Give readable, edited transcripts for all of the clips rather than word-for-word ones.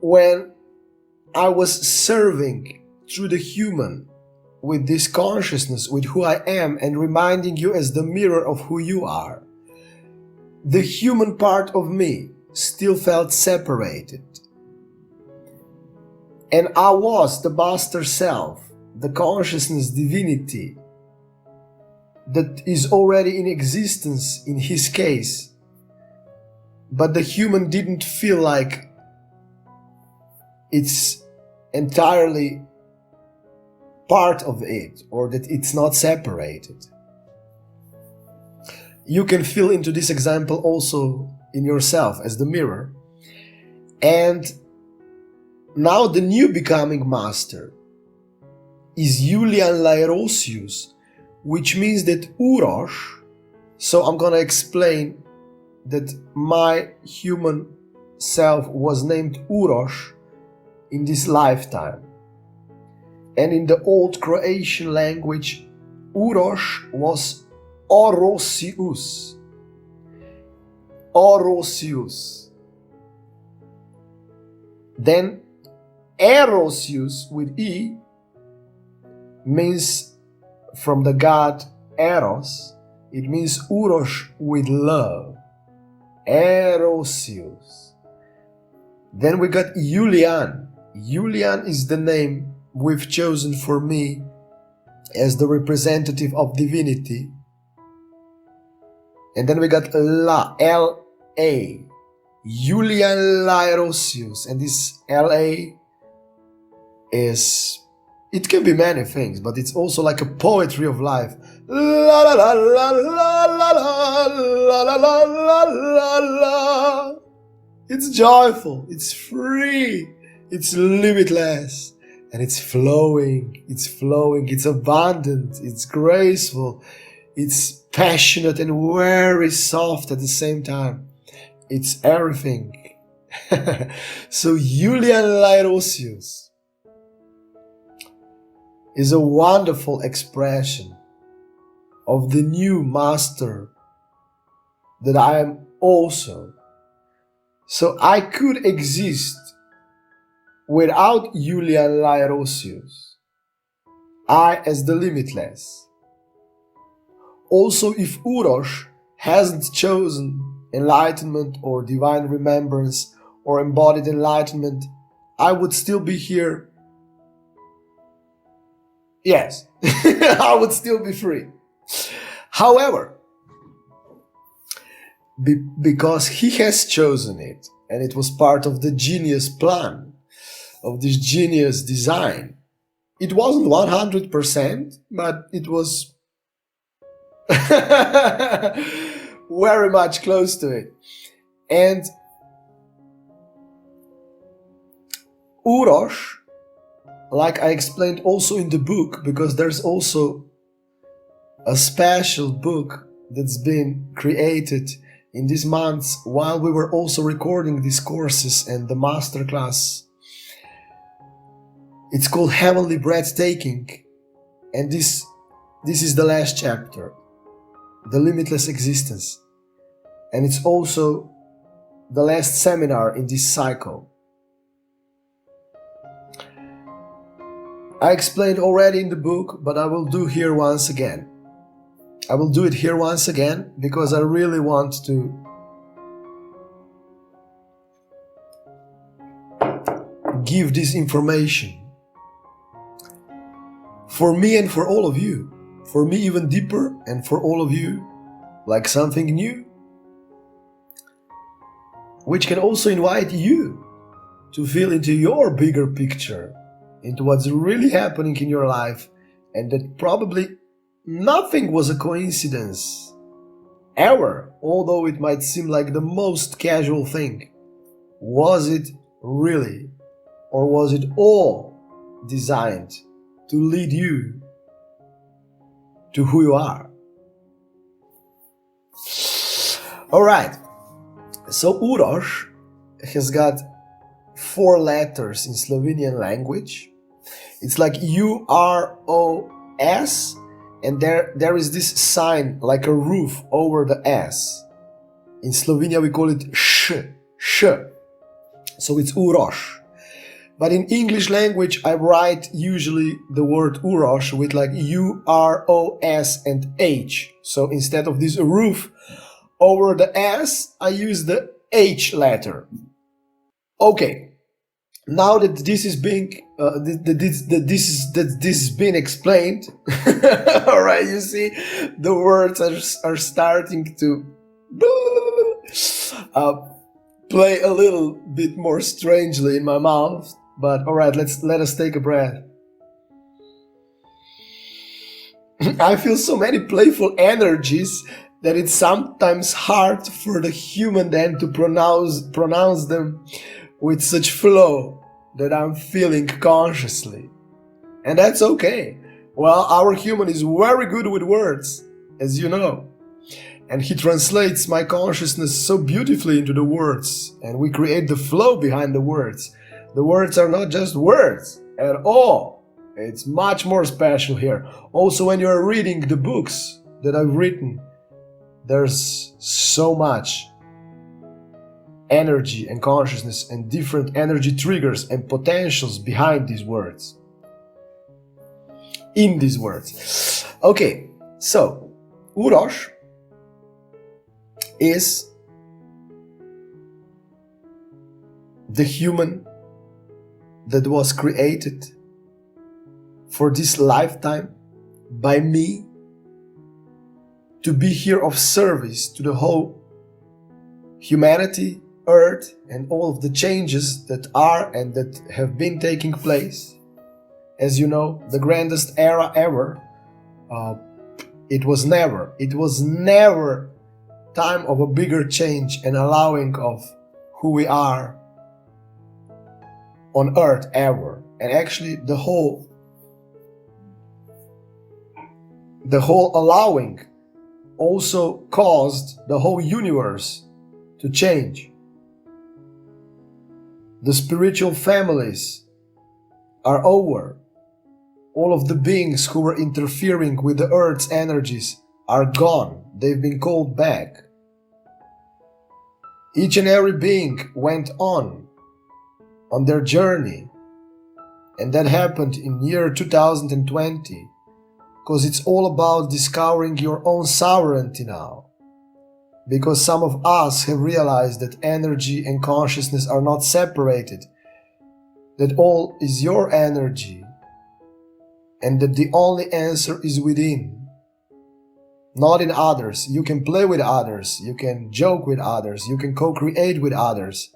when I was serving through the human with this consciousness, with who I am, and reminding you as the mirror of who you are, the human part of me still felt separated. And I was the master self, the consciousness divinity that is already in existence in his case. But the human didn't feel like it's entirely part of it, or that it's not separated. You can feel into this example also in yourself as the mirror. And now the new becoming master is Julian Laerosius, which means that Urosh, so I'm gonna explain that my human self was named Urosh in this lifetime. And in the old Croatian language, Urosh was Orosius. Orosius. Then Erosius with E means from the god Eros, it means Urosh with love. Erosius. Then we got Julian. Julian is the name we've chosen for me as the representative of divinity. And then we got L-A. Julian Laerosius. And this L-A is, it can be many things, but it's also like a poetry of life. La la la la la la la la la la la la. It's joyful, it's free, it's limitless, and it's flowing, it's abundant, it's graceful, it's passionate and very soft at the same time. It's everything. So Julian Laerosius is a wonderful expression of the new master that I am also. So I could exist without Julian Laerosius, I as the limitless. Also, if Urosh hasn't chosen enlightenment or divine remembrance or embodied enlightenment, I would still be here. Yes, I would still be free. However, because he has chosen it, and it was part of the genius plan, of this genius design, it wasn't 100%, but it was very much close to it. And Urosh, like I explained also in the book, because there's also a special book that's been created in these months while we were also recording these courses and the masterclass. It's called Heavenly Breathtaking, and this is the last chapter, the limitless existence, and it's also the last seminar in this cycle. I explained already in the book, but I will do here once again. I will do it here once again because I really want to give this information for me and for all of you, for me even deeper, and for all of you like something new, which can also invite you to feel into your bigger picture, into what's really happening in your life, and that probably nothing was a coincidence ever, although it might seem like the most casual thing. Was it really, or was it all designed to lead you to who you are? Alright, so Urosh has got 4 letters in Slovenian language. It's like U-R-O-S, and there is this sign like a roof over the S. In Slovenia we call it sh. So it's Urosh. But in English language, I write usually the word Urosh with like U-R-O-S and H. So instead of this roof over the S, I use the H letter. Okay. Now that this is being this has been explained, all right, you see, the words are starting to play a little bit more strangely in my mouth. But all right, let us take a breath. I feel so many playful energies that it's sometimes hard for the human then to pronounce them with such flow that I'm feeling consciously. And that's okay. Well, our human is very good with words, as you know. And he translates my consciousness so beautifully into the words, and we create the flow behind the words. The words are not just words at all. It's much more special here. Also, when you're reading the books that I've written, there's so much energy and consciousness and different energy triggers and potentials behind these words. In these words. Okay, so Urosh is the human that was created for this lifetime by me to be here of service to the whole humanity, Earth, and all of the changes that are and that have been taking place. As you know, the grandest era ever. It was never time of a bigger change and allowing of who we are on Earth ever. And actually the whole allowing also caused the whole universe to change. The spiritual families are over. All of the beings who were interfering with the Earth's energies are gone. They've been called back. Each and every being went on their journey. And that happened in year 2020. Because it's all about discovering your own sovereignty now. Because some of us have realized that energy and consciousness are not separated. That all is your energy. And that the only answer is within. Not in others. You can play with others. You can joke with others. You can co-create with others.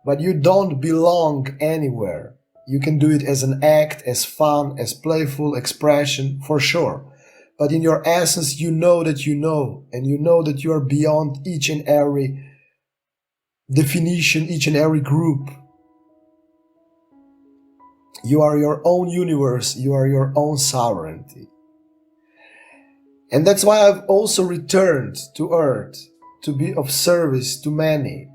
But you don't belong anywhere. You can do it as an act, as fun, as playful expression, for sure. But in your essence, you know that you know, and you know that you are beyond each and every definition, each and every group. You are your own universe, you are your own sovereignty. And that's why I've also returned to Earth, to be of service to many.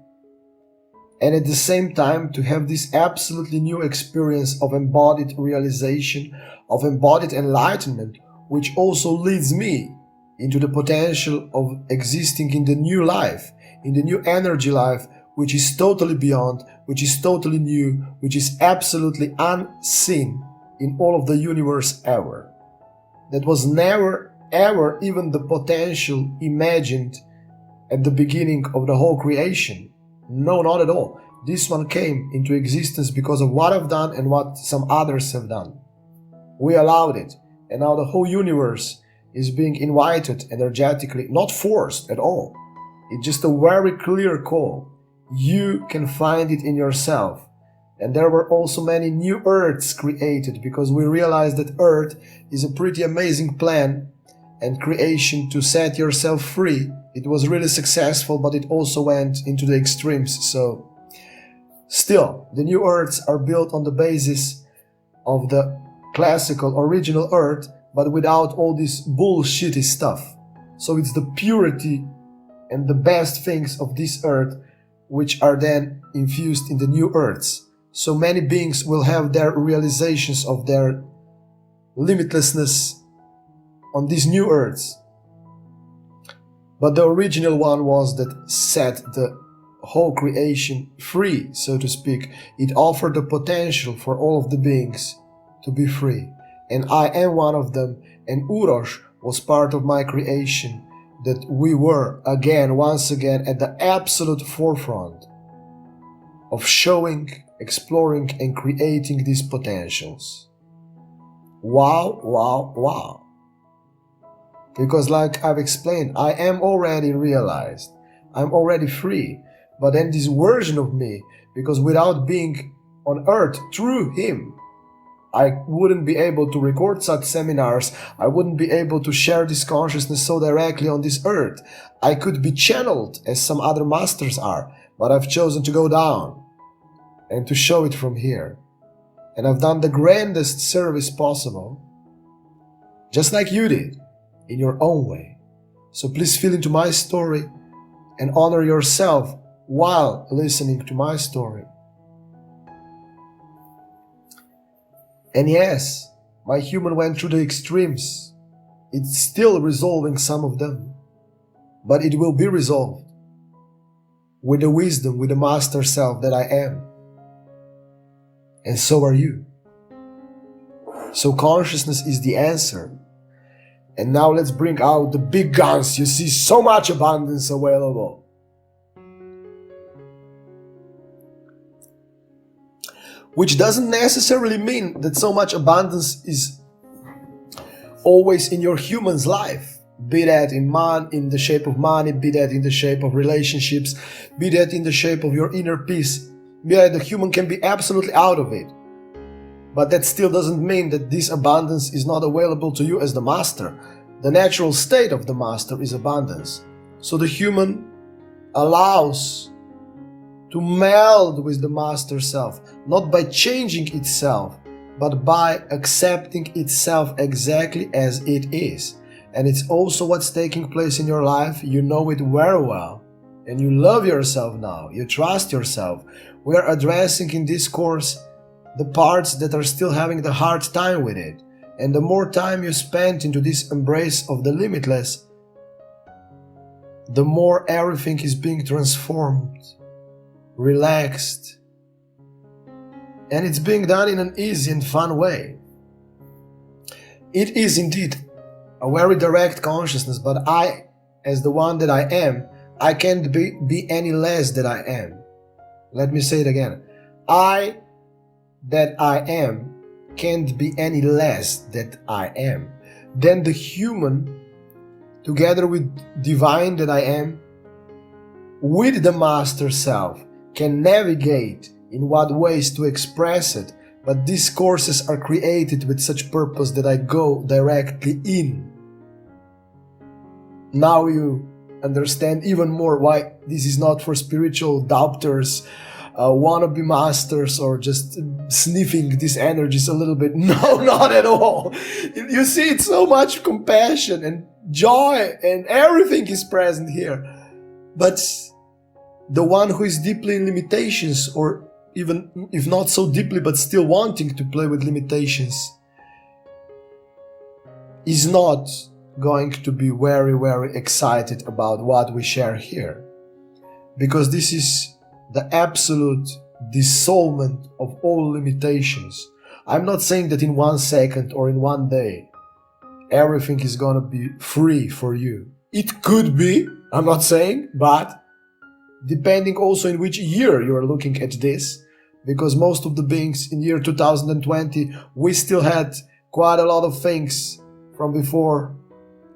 And at the same time to have this absolutely new experience of embodied realization, of embodied enlightenment, which also leads me into the potential of existing in the new life, in the new energy life, which is totally beyond, which is totally new, which is absolutely unseen in all of the universe ever. That was never ever even the potential imagined at the beginning of the whole creation. No, not at all. This one came into existence because of what I've done and what some others have done. We allowed it, and now the whole universe is being invited energetically, not forced at all. It's just a very clear call. You can find it in yourself. And there were also many new Earths created because we realized that Earth is a pretty amazing plan and creation to set yourself free. It was really successful, but it also went into the extremes. So still, the new Earths are built on the basis of the classical original Earth, but without all this bullshitty stuff. So it's the purity and the best things of this Earth which are then infused in the new Earths. So many beings will have their realizations of their limitlessness on these new Earths. But the original one was that set the whole creation free, so to speak. It offered the potential for all of the beings to be free. And I am one of them, and Urosh was part of my creation, that we were once again at the absolute forefront of showing, exploring, and creating these potentials. Wow, wow, wow. Because like I've explained, I am already realized. I'm already free. But then this version of me, because without being on earth through him, I wouldn't be able to record such seminars. I wouldn't be able to share this consciousness so directly on this earth. I could be channeled as some other masters are, but I've chosen to go down and to show it from here. And I've done the grandest service possible, just like you did, in your own way. So please feel into my story and honor yourself while listening to my story. And yes, my human went through the extremes. It's still resolving some of them, but it will be resolved with the wisdom, with the master self that I am. And so are you. So consciousness is the answer. And now let's bring out the big guns. You see so much abundance available. Which doesn't necessarily mean that so much abundance is always in your human's life. Be that in the shape of money, be that in the shape of relationships, be that in the shape of your inner peace. Be that the human can be absolutely out of it. But that still doesn't mean that this abundance is not available to you as the master. The natural state of the master is abundance. So the human allows to meld with the master self, not by changing itself, but by accepting itself exactly as it is. And it's also what's taking place in your life. You know it very well. And you love yourself now. You trust yourself. We are addressing in this course the parts that are still having the hard time with it. And the more time you spend into this embrace of the limitless, the more everything is being transformed, relaxed, and it's being done in an easy and fun way. It is indeed a very direct consciousness, but I, as the one that I am, I can't be any less than I am. Let me say it again. I that I am can't be any less that I am. Then the human, together with divine that I am, with the master self, can navigate in what ways to express it. But these courses are created with such purpose that I go directly in. Now you understand even more why this is not for spiritual doubters, wannabe masters, or just sniffing these energies a little bit. No, not at all. You see, it's so much compassion and joy and everything is present here. But the one who is deeply in limitations, or even if not so deeply but still wanting to play with limitations, is not going to be very, very excited about what we share here. Because this is the absolute dissolvement of all limitations. I'm not saying that in 1 second or in 1 day everything is gonna be free for you. It could be, I'm not saying, but depending also in which year you are looking at this, because most of the beings in year 2020, we still had quite a lot of things from before,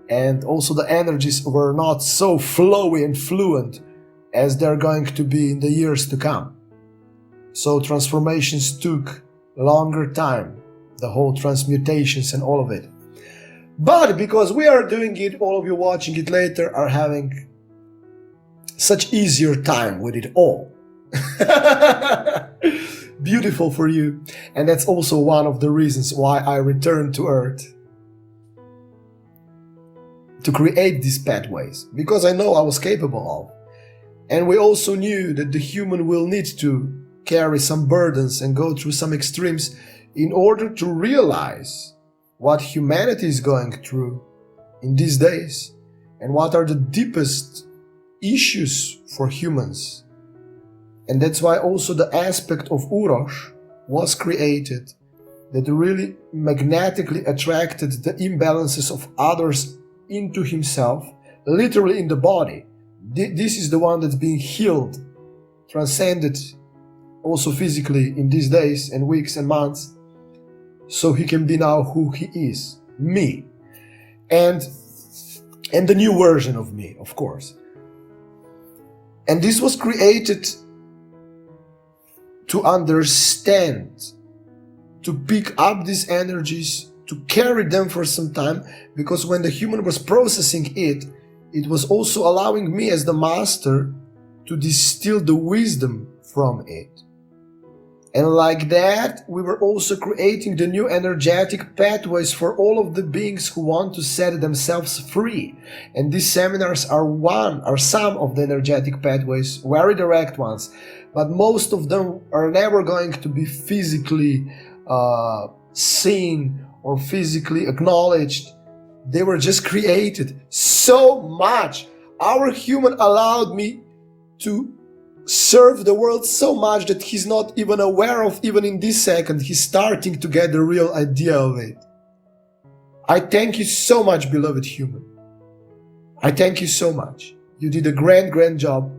and also the energies were not so flowy and fluent as they're going to be in the years to come. So transformations took longer time, the whole transmutations and all of it. But because we are doing it, all of you watching it later are having such easier time with it all. Beautiful for you. And that's also one of the reasons why I returned to Earth, to create these pathways, because I know I was capable of. And we also knew that the human will need to carry some burdens and go through some extremes in order to realize what humanity is going through in these days and what are the deepest issues for humans And that's why also the aspect of Urosh was created that really magnetically attracted the imbalances of others into himself, literally in the body. This is the one that's being healed, transcended also physically in these days and weeks and months, so he can be now who he is, me. And the new version of me, of course. And this was created to understand, to pick up these energies, to carry them for some time, because when the human was processing it, it was also allowing me as the master to distill the wisdom from it. And like that, we were also creating the new energetic pathways for all of the beings who want to set themselves free. And these seminars are some of the energetic pathways, very direct ones, but most of them are never going to be physically seen or physically acknowledged. They were just created so much. Our human allowed me to serve the world so much that he's not even aware of, even in this second, he's starting to get the real idea of it. I thank you so much, beloved human. I thank you so much. You did a grand job.